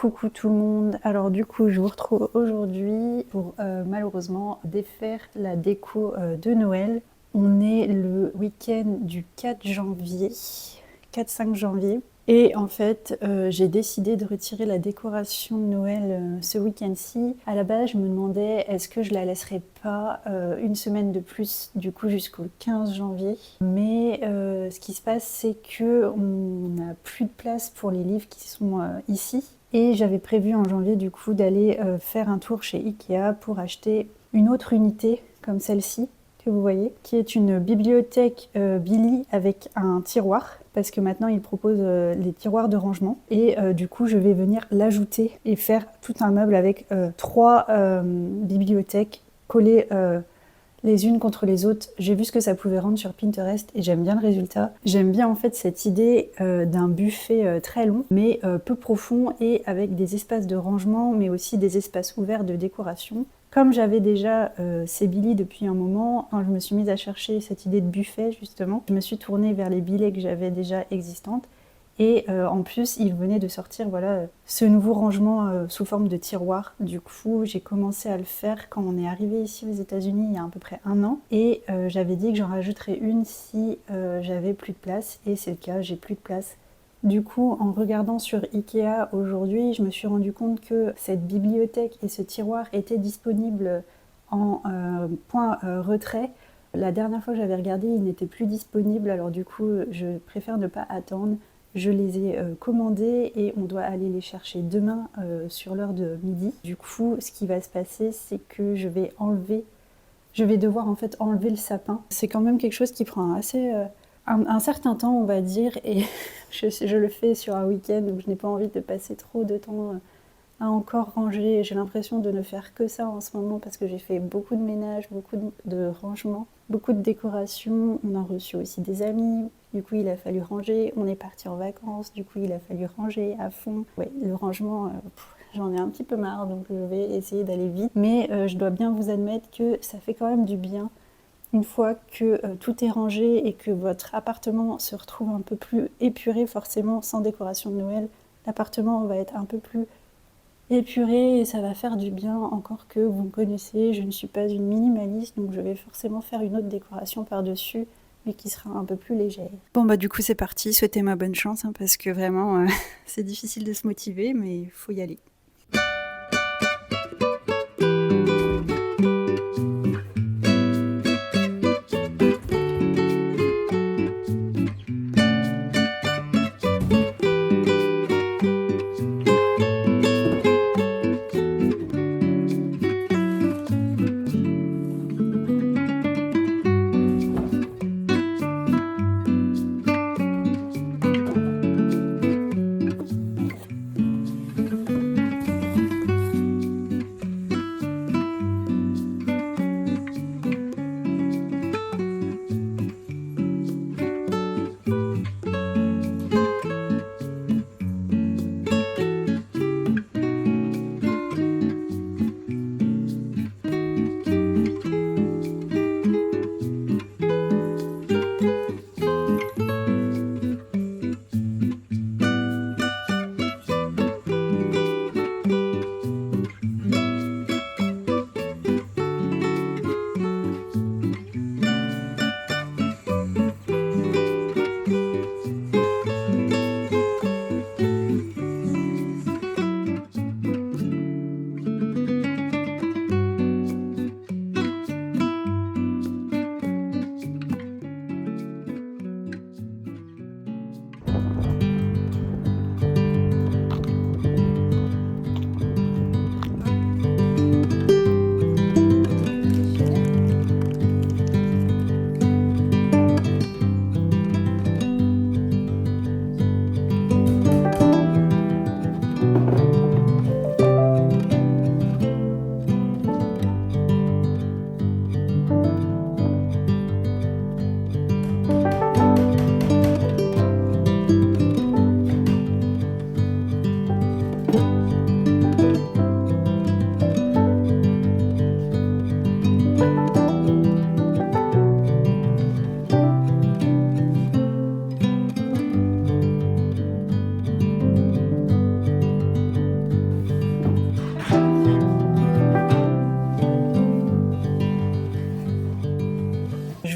Coucou tout le monde, alors du coup je vous retrouve aujourd'hui pour malheureusement défaire la déco de Noël. On est le week-end du 4 janvier, 4-5 janvier. Et en fait, j'ai décidé de retirer la décoration de Noël ce week-end-ci. À la base, je me demandais est-ce que je la laisserais pas une semaine de plus, du coup jusqu'au 15 janvier. Mais ce qui se passe, c'est que on n'a plus de place pour les livres qui sont ici. Et j'avais prévu en janvier, du coup, d'aller faire un tour chez Ikea pour acheter une autre unité comme celle-ci, que vous voyez, qui est une bibliothèque Billy avec un tiroir, parce que maintenant ils proposent les tiroirs de rangement, et du coup je vais venir l'ajouter et faire tout un meuble avec 3 bibliothèques collées les unes contre les autres. J'ai vu ce que ça pouvait rendre sur Pinterest et j'aime bien le résultat. J'aime bien en fait cette idée d'un buffet très long mais peu profond et avec des espaces de rangement mais aussi des espaces ouverts de décoration. Comme j'avais déjà ces Billy depuis un moment, quand je me suis mise à chercher cette idée de buffet justement, je me suis tournée vers les billets que j'avais déjà existantes. Et en plus, il venait de sortir voilà, ce nouveau rangement sous forme de tiroir. Du coup, j'ai commencé à le faire quand on est arrivé ici aux États-Unis il y a à peu près 1 an. Et j'avais dit que j'en rajouterais une si j'avais plus de place. Et c'est le cas, j'ai plus de place. Du coup, en regardant sur Ikea aujourd'hui, je me suis rendu compte que cette bibliothèque et ce tiroir étaient disponibles en point retrait. La dernière fois que j'avais regardé, ils n'étaient plus disponibles. Alors du coup, je préfère ne pas attendre. Je les ai commandés et on doit aller les chercher demain sur l'heure de midi. Du coup, ce qui va se passer, c'est que je vais devoir en fait enlever le sapin. C'est quand même quelque chose qui prend un certain temps, on va dire, et je le fais sur un week-end où je n'ai pas envie de passer trop de temps à encore ranger. J'ai l'impression de ne faire que ça en ce moment parce que j'ai fait beaucoup de ménage, beaucoup de rangement, beaucoup de décoration. On a reçu aussi des amis, du coup il a fallu ranger. On est parti en vacances, du coup il a fallu ranger à fond. Ouais, le rangement, j'en ai un petit peu marre, donc je vais essayer d'aller vite. Mais je dois bien vous admettre que ça fait quand même du bien. Une fois que tout est rangé et que votre appartement se retrouve un peu plus épuré, forcément sans décoration de Noël, l'appartement va être un peu plus épuré et ça va faire du bien. Encore que vous me connaissez, je ne suis pas une minimaliste, donc je vais forcément faire une autre décoration par-dessus, mais qui sera un peu plus légère. Bon bah du coup c'est parti, souhaitez-moi bonne chance, hein, parce que vraiment c'est difficile de se motiver, mais il faut y aller.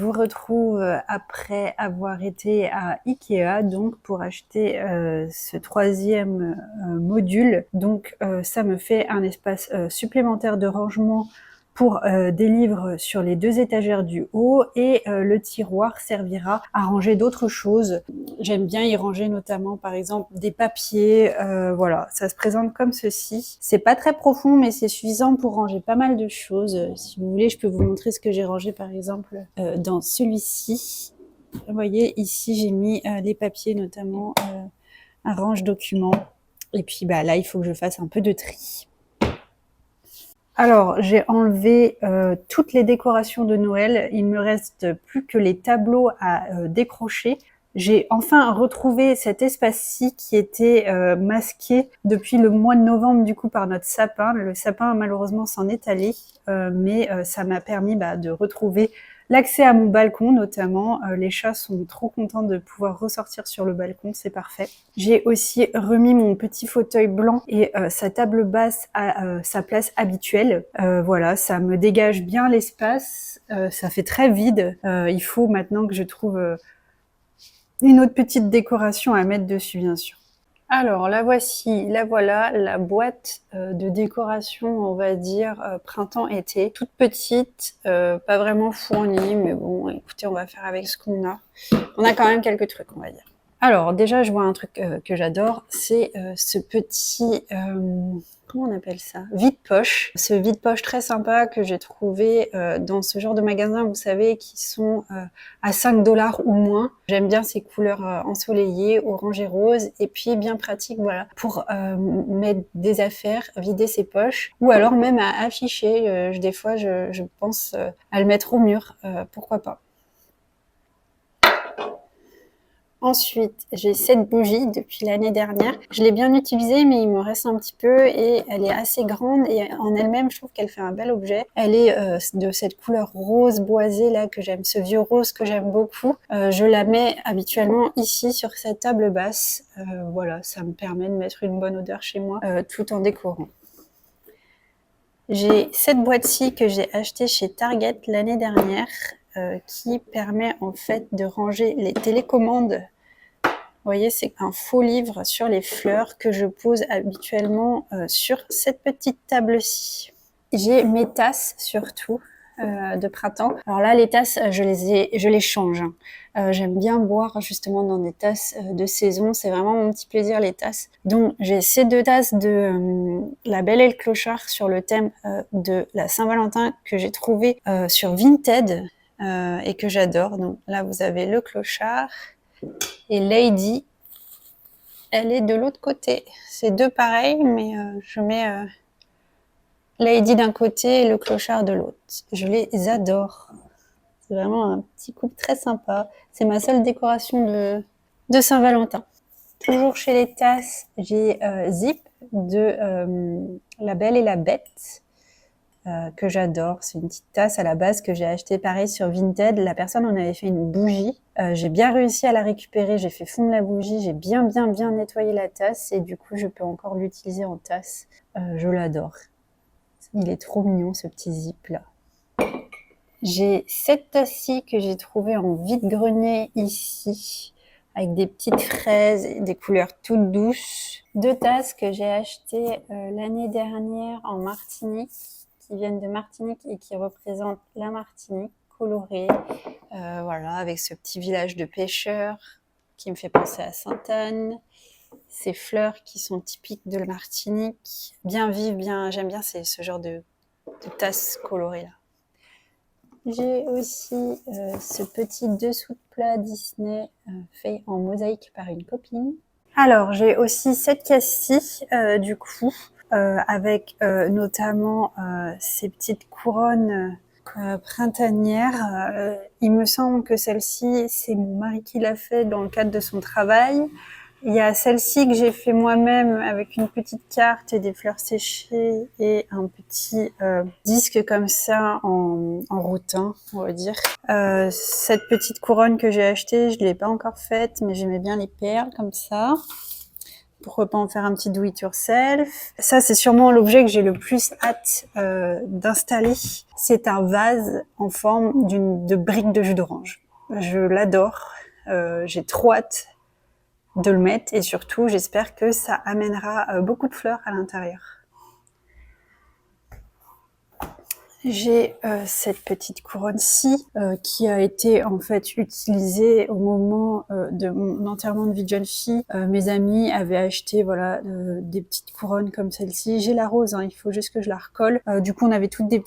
vous retrouve après avoir été à Ikea donc pour acheter ce troisième module. Donc ça me fait un espace supplémentaire de rangement pour des livres sur les 2 étagères du haut et le tiroir servira à ranger d'autres choses. J'aime bien y ranger notamment par exemple des papiers, voilà, ça se présente comme ceci. C'est pas très profond mais c'est suffisant pour ranger pas mal de choses. Si vous voulez, je peux vous montrer ce que j'ai rangé par exemple dans celui-ci. Vous voyez, ici j'ai mis les papiers notamment, un range documents et puis bah là il faut que je fasse un peu de tri. Alors, j'ai enlevé toutes les décorations de Noël. Il me reste plus que les tableaux à décrocher. J'ai enfin retrouvé cet espace-ci qui était masqué depuis le mois de novembre du coup par notre sapin. Le sapin malheureusement s'en est allé, mais ça m'a permis de retrouver l'accès à mon balcon notamment. Les chats sont trop contents de pouvoir ressortir sur le balcon, c'est parfait. J'ai aussi remis mon petit fauteuil blanc et sa table basse à sa place habituelle. Voilà, ça me dégage bien l'espace, ça fait très vide. Il faut maintenant que je trouve une autre petite décoration à mettre dessus, bien sûr. Alors, la voici, la voilà, la boîte de décoration, on va dire, printemps-été. Toute petite, pas vraiment fournie, mais bon, écoutez, on va faire avec ce qu'on a. On a quand même quelques trucs, on va dire. Alors, déjà, je vois un truc que j'adore, c'est ce petit... comment on appelle ça? Vide-poche. Ce vide-poche très sympa que j'ai trouvé dans ce genre de magasin, vous savez, qui sont à 5 $ ou moins. J'aime bien ces couleurs ensoleillées, orange et rose, et puis bien pratique, voilà, pour mettre des affaires, vider ses poches, ou alors même à afficher. Des fois, je pense à le mettre au mur, pourquoi pas. Ensuite, j'ai cette bougie depuis l'année dernière. Je l'ai bien utilisée, mais il me reste un petit peu et elle est assez grande et en elle-même, je trouve qu'elle fait un bel objet. Elle est de cette couleur rose boisée là que j'aime, ce vieux rose que j'aime beaucoup. Je la mets habituellement ici sur cette table basse. Voilà, ça me permet de mettre une bonne odeur chez moi tout en décorant. J'ai cette boîte-ci que j'ai achetée chez Target l'année dernière qui permet en fait de ranger les télécommandes. Vous voyez, c'est un faux livre sur les fleurs que je pose habituellement sur cette petite table-ci. J'ai mes tasses surtout de printemps. Alors là, les tasses, je les change. J'aime bien boire justement dans des tasses de saison. C'est vraiment mon petit plaisir, les tasses. Donc, j'ai ces 2 tasses de La Belle et le Clochard sur le thème de la Saint-Valentin que j'ai trouvé sur Vinted et que j'adore. Donc là, vous avez le clochard. Et Lady, elle est de l'autre côté. C'est 2 pareils, mais je mets Lady d'un côté et le clochard de l'autre. Je les adore. C'est vraiment un petit couple très sympa. C'est ma seule décoration de Saint-Valentin. Toujours chez les tasses, j'ai Zip de La Belle et la Bête. Que j'adore. C'est une petite tasse à la base que j'ai achetée pareil sur Vinted. La personne en avait fait une bougie. J'ai bien réussi à la récupérer. J'ai fait fondre la bougie. J'ai bien nettoyé la tasse et du coup, je peux encore l'utiliser en tasse. Je l'adore. Il est trop mignon, ce petit zip là. J'ai cette tasse-ci que j'ai trouvée en vide-grenier ici, avec des petites fraises et des couleurs toutes douces. 2 tasses que j'ai achetées l'année dernière en Martinique, qui viennent de Martinique et qui représentent la Martinique colorée. Voilà, avec ce petit village de pêcheurs qui me fait penser à Sainte-Anne. Ces fleurs qui sont typiques de la Martinique, bien vives, j'aime bien ce genre de tasses colorées là. J'ai aussi ce petit dessous de plat Disney fait en mosaïque par une copine. Alors, j'ai aussi cette caisse-ci, du coup, avec notamment ces petites couronnes printanières. Il me semble que celle-ci, c'est mon mari qui l'a fait dans le cadre de son travail. Il y a celle-ci que j'ai fait moi-même avec une petite carte et des fleurs séchées et un petit disque comme ça en rotin, on va dire. Cette petite couronne que j'ai achetée, je ne l'ai pas encore faite, mais j'aimais bien les perles comme ça. Pourquoi pas en faire un petit do it yourself. Ça, c'est sûrement l'objet que j'ai le plus hâte d'installer. C'est un vase en forme de brique de jus d'orange. Je l'adore. J'ai trop hâte de le mettre et surtout, j'espère que ça amènera beaucoup de fleurs à l'intérieur. J'ai cette petite couronne-ci qui a été en fait utilisée au moment de mon enterrement de vie de jeune fille. Mes amis avaient acheté voilà des petites couronnes comme celle-ci. J'ai la rose, hein, il faut juste que je la recolle. Du coup, on avait toutes des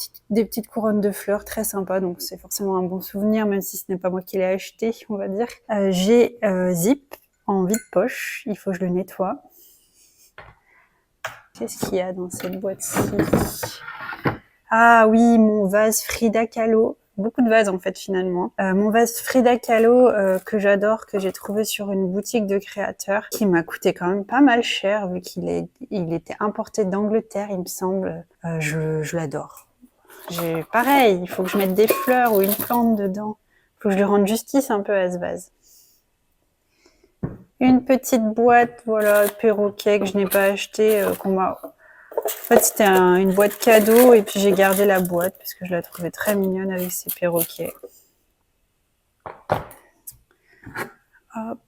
petites couronnes de fleurs très sympas, donc c'est forcément un bon souvenir, même si ce n'est pas moi qui l'ai acheté, on va dire. J'ai Zip en vide-poche, il faut que je le nettoie. Qu'est-ce qu'il y a dans cette boîte-ci ? Ah oui, mon vase Frida Kahlo. Beaucoup de vases en fait finalement. Mon vase Frida Kahlo que j'adore, que j'ai trouvé sur une boutique de créateurs, qui m'a coûté quand même pas mal cher vu qu'il était importé d'Angleterre, il me semble. Je l'adore. Pareil, il faut que je mette des fleurs ou une plante dedans. Il faut que je lui rende justice un peu à ce vase. Une petite boîte, voilà, perroquet que je n'ai pas acheté, qu'on m'a... En fait, c'était une boîte cadeau et puis j'ai gardé la boîte parce que je la trouvais très mignonne avec ses perroquets. Hop.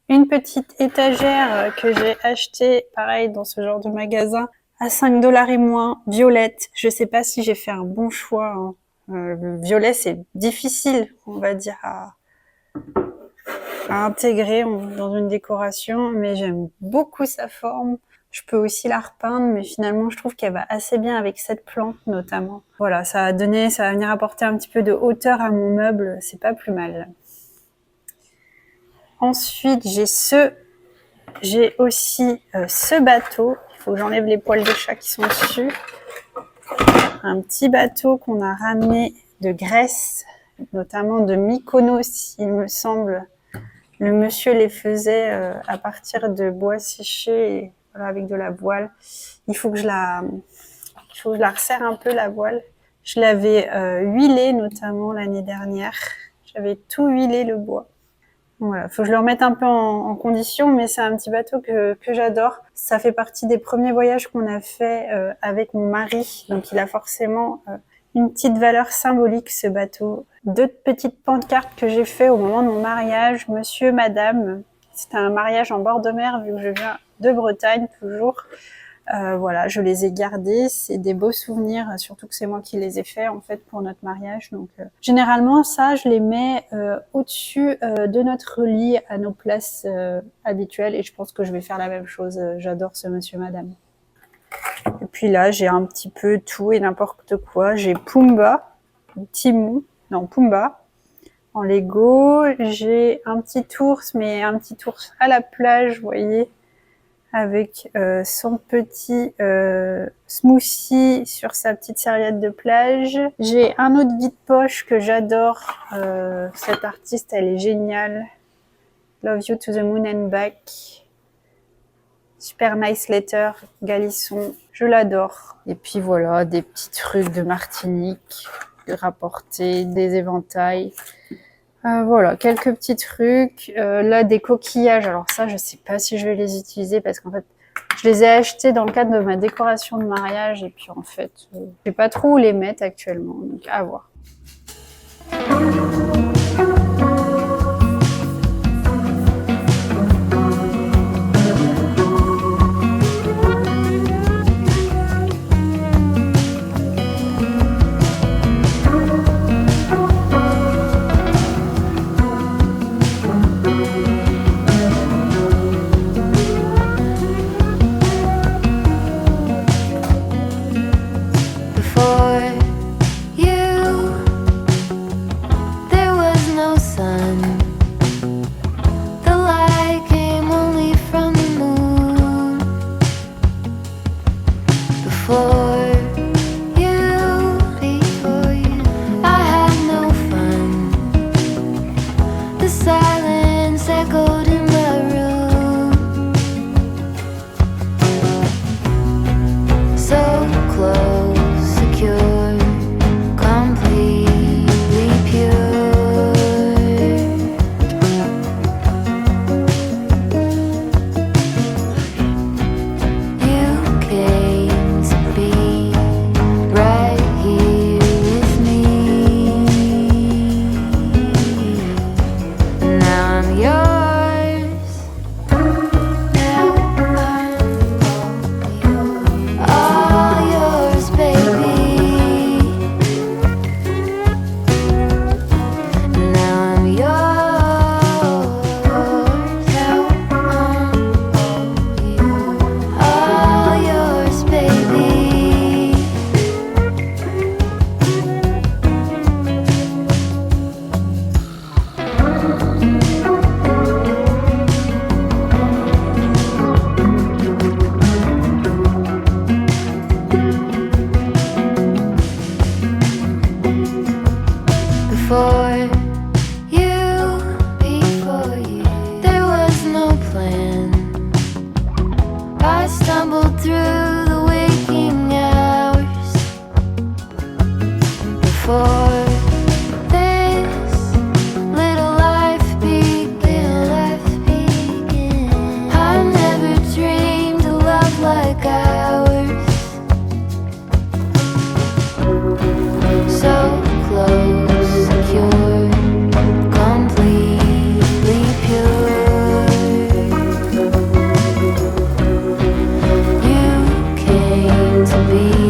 Une petite étagère que j'ai achetée, pareil, dans ce genre de magasin, à 5$ et moins, violette. Je sais pas si j'ai fait un bon choix, hein. Le violet, c'est difficile, on va dire, à intégrer dans une décoration, mais j'aime beaucoup sa forme. Je peux aussi la repeindre, mais finalement, je trouve qu'elle va assez bien avec cette plante, notamment. Voilà, ça va venir apporter un petit peu de hauteur à mon meuble, c'est pas plus mal. Ensuite, j'ai aussi ce bateau. Il faut que j'enlève les poils de chat qui sont dessus. Un petit bateau qu'on a ramené de Grèce, notamment de Mykonos, il me semble. Le monsieur les faisait à partir de bois séché, voilà, avec de la voile. Il faut que je la resserre un peu, la voile. Je l'avais huilé notamment l'année dernière. J'avais tout huilé, le bois. Voilà, faut que je le remette un peu en condition, mais c'est un petit bateau que j'adore. Ça fait partie des premiers voyages qu'on a fait avec mon mari, donc il a forcément une petite valeur symbolique, ce bateau. 2 petites pancartes que j'ai fait au moment de mon mariage, monsieur, madame. C'était un mariage en bord de mer, vu que je viens de Bretagne, toujours. Voilà, je les ai gardés, c'est des beaux souvenirs, surtout que c'est moi qui les ai faits en fait pour notre mariage. Donc généralement ça, je les mets au-dessus de notre lit à nos places habituelles, et je pense que je vais faire la même chose. J'adore ce monsieur madame. Et puis là, j'ai un petit peu tout et n'importe quoi. J'ai Pumba, Pumba en Lego. J'ai un petit ours, mais un petit ours à la plage, vous voyez, avec son petit smoothie sur sa petite serviette de plage. J'ai un autre vide-poche que j'adore. Cette artiste, elle est géniale. Love You to the Moon and Back. Super nice letter, Galisson. Je l'adore. Et puis voilà, des petits trucs de Martinique, rapportés, des éventails. Voilà, quelques petits trucs. Là, des coquillages. Alors ça, je sais pas si je vais les utiliser parce qu'en fait, je les ai achetés dans le cadre de ma décoration de mariage. Et puis en fait, je sais pas trop où les mettre actuellement. Donc à voir. Secure, completely pure. before this little life began. I never dreamed a love like ours, so close, secure, completely pure. You came to be